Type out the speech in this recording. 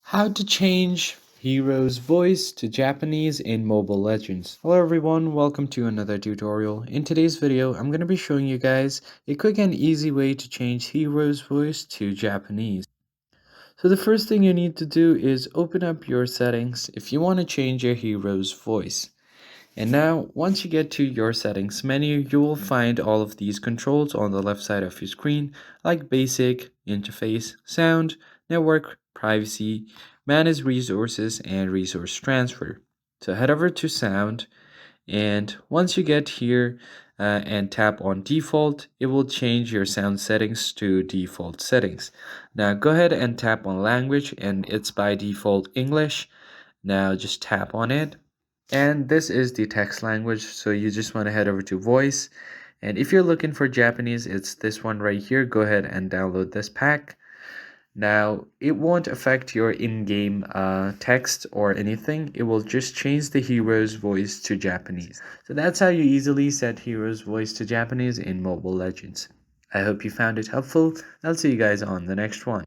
How to change Hero's voice to Japanese in Mobile Legends. Hello everyone, welcome to another tutorial. In today's video, I'm going to be showing you guys a quick and easy way to change Hero's voice to Japanese. So the first thing you need to do is open up your settings if you want to change your hero's voice. And now, once you get to your settings menu, you will find all of these controls on the left side of your screen, like basic, interface, sound, network, privacy, manage resources, and resource transfer. So head over to sound, and once you get here and tap on default, it will change your sound settings to default settings. Now go ahead and tap on language, and it's by default English. Now just tap on it. And this is the text language, so you just want to head over to voice. And if you're looking for Japanese, it's this one right here. Go ahead and download this pack. Now, it won't affect your in-game text or anything. It will just change the hero's voice to Japanese. So that's how you easily set hero's voice to Japanese in Mobile Legends. I hope you found it helpful. I'll see you guys on the next one.